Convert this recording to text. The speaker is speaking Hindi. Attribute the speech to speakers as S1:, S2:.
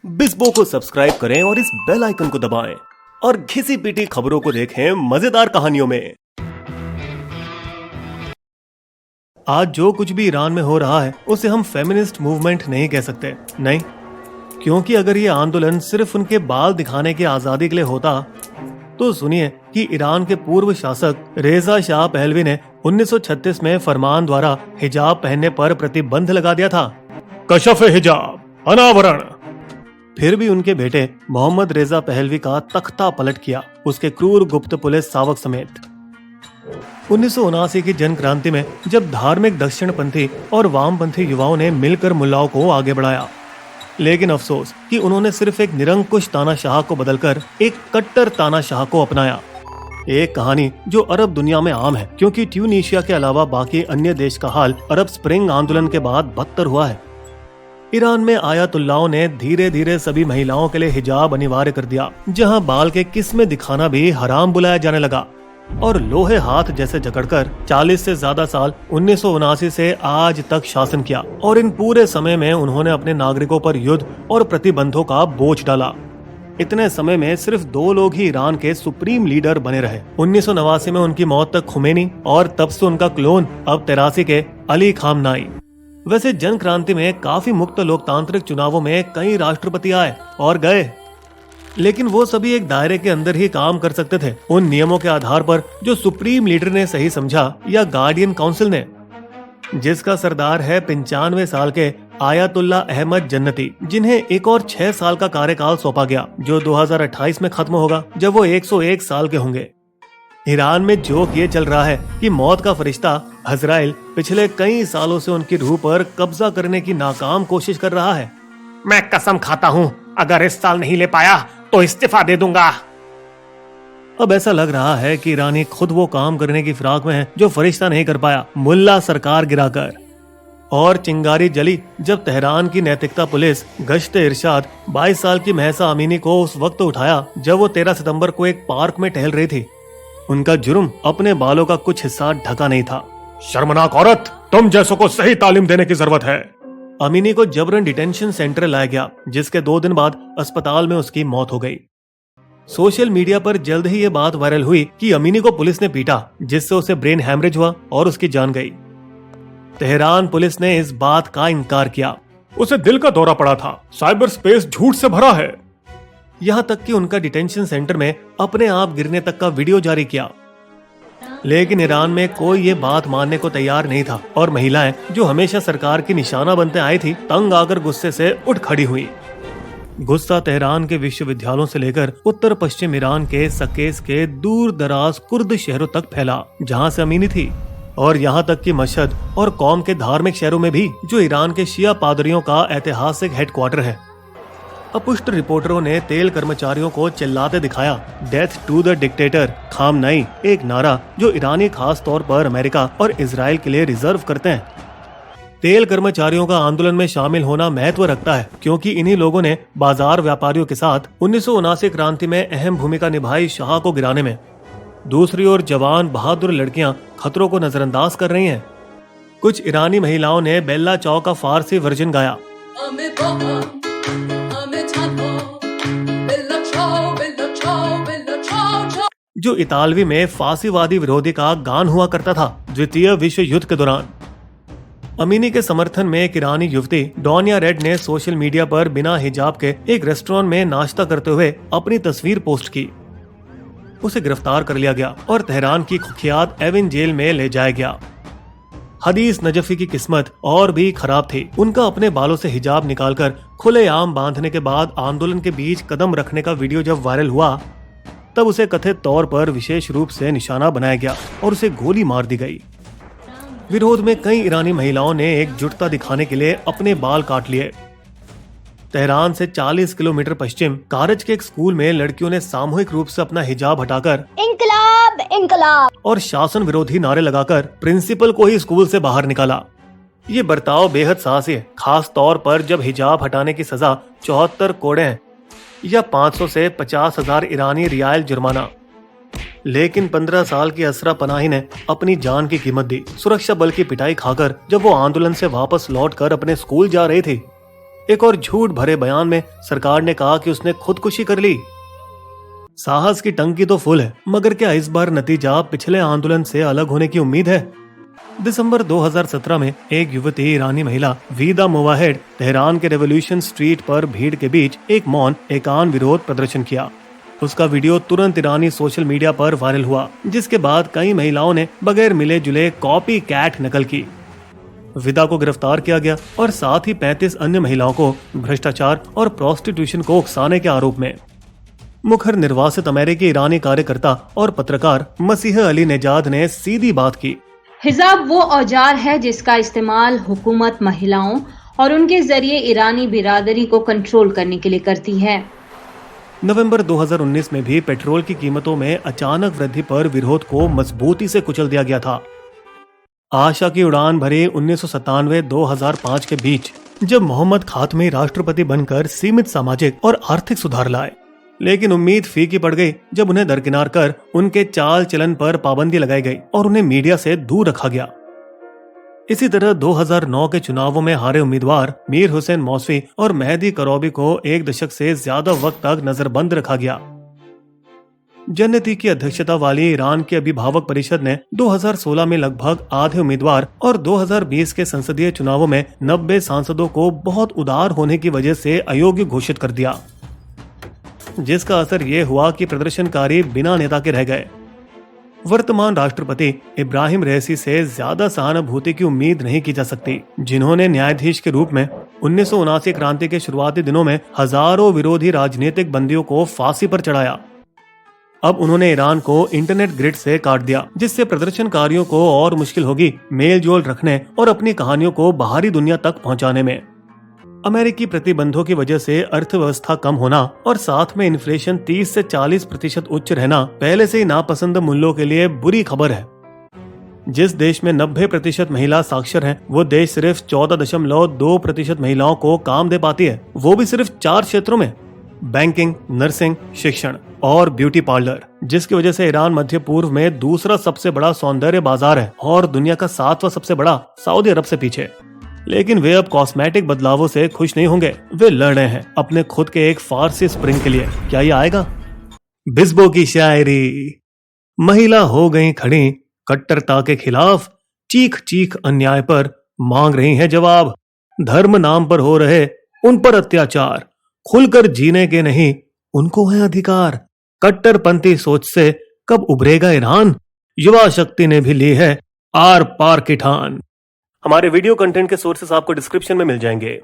S1: बिस्बो को सब्सक्राइब करें और इस बेल आइकन को दबाएं और घिसी पिटी खबरों को देखें मजेदार कहानियों में। आज जो कुछ भी ईरान में हो रहा है उसे हम फेमिनिस्ट मूवमेंट नहीं कह सकते, नहीं, क्योंकि अगर ये आंदोलन सिर्फ उनके बाल दिखाने की आजादी के लिए होता तो सुनिए कि ईरान के पूर्व शासक रेजा शाह पहलवी ने 1936 में फरमान द्वारा हिजाब पहनने पर प्रतिबंध लगा दिया था। कशफ हिजाब, अनावरण। फिर भी उनके बेटे मोहम्मद रेजा पहलवी का तख्ता पलट किया, उसके क्रूर गुप्त पुलिस सावक समेत। 1979 की जन क्रांति में जब धार्मिक दक्षिणपंथी और वामपंथी युवाओं ने मिलकर मुल्लाओं को आगे बढ़ाया, लेकिन अफसोस कि उन्होंने सिर्फ एक निरंकुश तानाशाह को बदलकर एक कट्टर तानाशाह को अपनाया। एक कहानी जो अरब दुनिया में आम है, क्योंकि ट्यूनीशिया के अलावा बाकी अन्य देश का हाल अरब स्प्रिंग आंदोलन के बाद बदतर हुआ है। ईरान में आयतुल्लाओं ने धीरे धीरे सभी महिलाओं के लिए हिजाब अनिवार्य कर दिया, जहां बाल के किस्में दिखाना भी हराम बुलाया जाने लगा, और लोहे हाथ जैसे जकड़कर 40 से ज्यादा साल 1979 से आज तक शासन किया। और इन पूरे समय में उन्होंने अपने नागरिकों पर युद्ध और प्रतिबंधों का बोझ डाला। इतने समय में सिर्फ 2 लोग ही ईरान के सुप्रीम लीडर बने रहे। 1989 में उनकी मौत तक खुमैनी और तब से उनका क्लोन अब 83 के अली खामनाई। वैसे जन क्रांति में काफी मुक्त लोकतांत्रिक चुनावों में कई राष्ट्रपति आए और गए, लेकिन वो सभी एक दायरे के अंदर ही काम कर सकते थे, उन नियमों के आधार पर जो सुप्रीम लीडर ने सही समझा या गार्डियन काउंसिल ने, जिसका सरदार है 95 साल के आयतुल्ला अहमद जन्नती, जिन्हें एक और 6 साल का कार्यकाल सौंपा गया, जो 2028 में खत्म होगा जब वो 101 साल के होंगे। ईरान में जोक ये चल रहा है कि मौत का फरिश्ता अज़राइल पिछले कई सालों से उनकी रूह पर कब्जा करने की नाकाम कोशिश कर रहा है।
S2: मैं कसम खाता हूँ, अगर इस साल नहीं ले पाया तो इस्तीफा दे दूंगा।
S1: अब ऐसा लग रहा है कि ईरानी खुद वो काम करने की फिराक में है जो फरिश्ता नहीं कर पाया, मुल्ला सरकार गिराकर। और चिंगारी जली जब तेहरान की नैतिकता पुलिस गश्त इरशाद 22 साल की महसा अमीनी को उस वक्त उठाया जब वो 13 सितंबर को एक पार्क में टहल रही थी। उनका जुर्म अपने बालों का कुछ हिस्सा ढका नहीं था।
S2: शर्मनाक औरत, तुम जैसों को सही तालीम देने की जरूरत है।
S1: अमीनी को जबरन डिटेंशन सेंटर लाया गया, जिसके 2 दिन बाद अस्पताल में उसकी मौत हो गई। सोशल मीडिया पर जल्द ही ये बात वायरल हुई कि अमीनी को पुलिस ने पीटा, जिससे उसे ब्रेन हैमरेज हुआ और उसकी जान गई। तेहरान पुलिस ने इस बात का इनकार किया।
S2: उसे दिल का दौरा पड़ा था, साइबर स्पेस झूठ से भरा है।
S1: यहाँ तक कि उनका डिटेंशन सेंटर में अपने आप गिरने तक का वीडियो जारी किया, लेकिन ईरान में कोई ये बात मानने को तैयार नहीं था, और महिलाएं जो हमेशा सरकार की निशाना बनते आई थी, तंग आकर गुस्से से उठ खड़ी हुई। गुस्सा तेहरान के विश्वविद्यालयों से लेकर उत्तर पश्चिम ईरान के सकेस के दूर दराज कुर्द शहरों तक फैला, जहाँ से अमीनी थी, और यहाँ तक कि मशहद और कौम के धार्मिक शहरों में भी, जो ईरान के शिया पादरियों का ऐतिहासिक हेडक्वार्टर है। अपुष्ट रिपोर्टरों ने तेल कर्मचारियों को चिल्लाते दिखाया, death to the dictator Khamenei, एक नारा जो ईरानी खास तौर पर अमेरिका और इजराइल के लिए रिजर्व करते हैं। तेल कर्मचारियों का आंदोलन में शामिल होना महत्व रखता है, क्योंकि इन्हीं लोगों ने बाजार व्यापारियों के साथ 1979 क्रांति में अहम भूमिका निभाई शाह को गिराने में। दूसरी ओर जवान बहादुर लड़कियां खतरों को नजरअंदाज कर रही हैं। कुछ ईरानी महिलाओं ने बेल्ला चाव का फारसी वर्जन गाया, जो इतालवी में फांसीवादी विरोधी का गान हुआ करता था द्वितीय विश्व युद्ध के दौरान। अमीनी के समर्थन में एक ईरानी युवती डोनिया रेड ने सोशल मीडिया पर बिना हिजाब के एक रेस्टोरेंट में नाश्ता करते हुए अपनी तस्वीर पोस्ट की। उसे गिरफ्तार कर लिया गया और तेहरान की कुख्यात एविन जेल में ले जाया गया। हदीस नजफी की किस्मत और भी खराब थी। उनका अपने बालों से हिजाब निकालकर खुलेआम बांधने के बाद आंदोलन के बीच कदम रखने का वीडियो जब वायरल हुआ, तब उसे कथित तौर पर विशेष रूप से निशाना बनाया गया और उसे गोली मार दी गई। विरोध में कई ईरानी महिलाओं ने एकजुटता दिखाने के लिए अपने बाल काट लिए। तेहरान से 40 किलोमीटर पश्चिम कारज के एक स्कूल में लड़कियों ने सामूहिक रूप से अपना हिजाब हटाकर
S3: इंकलाब इंकलाब और
S1: शासन विरोधी नारे लगाकर प्रिंसिपल को ही स्कूल से बाहर निकाला। ये बर्ताव बेहद साहसी है, खास तौर पर जब हिजाब हटाने की सजा 74 कोड़े हैं या 500 से 50,000 ईरानी रियाल जुर्माना। लेकिन 15 साल की असरा पनाही ने अपनी जान की कीमत दी, सुरक्षा बल की पिटाई खाकर जब वो आंदोलन से वापस लौटकर अपने स्कूल जा रही थी। एक और झूठ भरे बयान में सरकार ने कहा कि उसने खुदकुशी कर ली। साहस की टंकी तो फुल है, मगर क्या इस बार नतीजा पिछले आंदोलन से अलग होने की उम्मीद है? दिसंबर 2017 में एक युवती ईरानी महिला वीदा मोवाहेड तेहरान के रेवोल्यूशन स्ट्रीट पर भीड़ के बीच एक मौन एकांत विरोध प्रदर्शन किया। उसका वीडियो तुरंत ईरानी सोशल मीडिया पर वायरल हुआ, जिसके बाद कई महिलाओं ने बगैर मिले जुले कॉपी कैट नकल की। विदा को गिरफ्तार किया गया और साथ ही 35 अन्य महिलाओं को भ्रष्टाचार और प्रोस्टिट्यूशन को उकसाने के आरोप में। मुखर निर्वासित अमेरिकी ईरानी कार्यकर्ता और पत्रकार मसीह अली नेजाद ने सीधी बात की।
S4: हिजाब वो औजार है जिसका इस्तेमाल हुकूमत महिलाओं और उनके जरिए ईरानी बिरादरी को कंट्रोल करने के लिए करती है।
S1: नवंबर 2019 में भी पेट्रोल की कीमतों में अचानक वृद्धि पर विरोध को मजबूती से कुचल दिया गया था। आशा की उड़ान भरी 1997-2005 के बीच जब मोहम्मद खातमी राष्ट्रपति बनकर सीमित सामाजिक और आर्थिक सुधार लाए, लेकिन उम्मीद फीकी पड़ गई जब उन्हें दरकिनार कर उनके चाल चलन पर पाबंदी लगाई गई और उन्हें मीडिया से दूर रखा गया। इसी तरह 2009 के चुनावों में हारे उम्मीदवार मीर हुसैन मौसवी और मेहदी करौबी को एक दशक से ज्यादा वक्त तक नजरबंद रखा गया। जन्नती की अध्यक्षता वाली ईरान की अभिभावक परिषद ने 2016 में लगभग आधे उम्मीदवार और 2020 के संसदीय चुनावों में 90 सांसदों को बहुत उदार होने की वजह से अयोग्य घोषित कर दिया, जिसका असर ये हुआ कि प्रदर्शनकारी बिना नेता के रह गए। वर्तमान राष्ट्रपति इब्राहिम रईसी से ज्यादा सहानुभूति की उम्मीद नहीं की जा सकती, जिन्होंने न्यायाधीश के रूप में 1979 क्रांति के शुरुआती दिनों में हजारों विरोधी राजनीतिक बंदियों को फांसी पर चढ़ाया। अब उन्होंने ईरान को इंटरनेट ग्रिड से काट दिया, जिससे प्रदर्शनकारियों को और मुश्किल होगी मेल जोल रखने और अपनी कहानियों को बाहरी दुनिया तक पहुंचाने में। अमेरिकी प्रतिबंधों की वजह से अर्थव्यवस्था कम होना और साथ में इन्फ्लेशन 30 से 40% उच्च रहना पहले से ही नापसंद मूल्यों के लिए बुरी खबर है। जिस देश में 90% महिला साक्षर हैं, वो देश सिर्फ 14.2% महिलाओं को काम दे पाती है, वो भी सिर्फ 4 क्षेत्रों में: बैंकिंग, नर्सिंग, शिक्षण और ब्यूटी पार्लर, जिसकी वजह से ईरान मध्य पूर्व में दूसरा सबसे बड़ा सौंदर्य बाजार है और दुनिया का 7वां सबसे बड़ा सऊदी अरब से पीछे। लेकिन वे अब कॉस्मेटिक बदलावों से खुश नहीं होंगे। वे लड़ रहे हैं अपने खुद के एक फारसी स्प्रिंग के लिए। क्या ये आएगा? बिस्बो की शायरी। महिला हो गई खड़ी कट्टरता के खिलाफ, चीख चीख अन्याय पर मांग रही हैं जवाब। धर्म नाम पर हो रहे उन पर अत्याचार, खुलकर जीने के नहीं उनको है अधिकार। कट्टरपंथी सोच से कब उभरेगा ईरान? युवा शक्ति ने भी ली है आर पार की ठान। हमारे वीडियो कंटेंट के सोर्सेस आपको डिस्क्रिप्शन में मिल जाएंगे।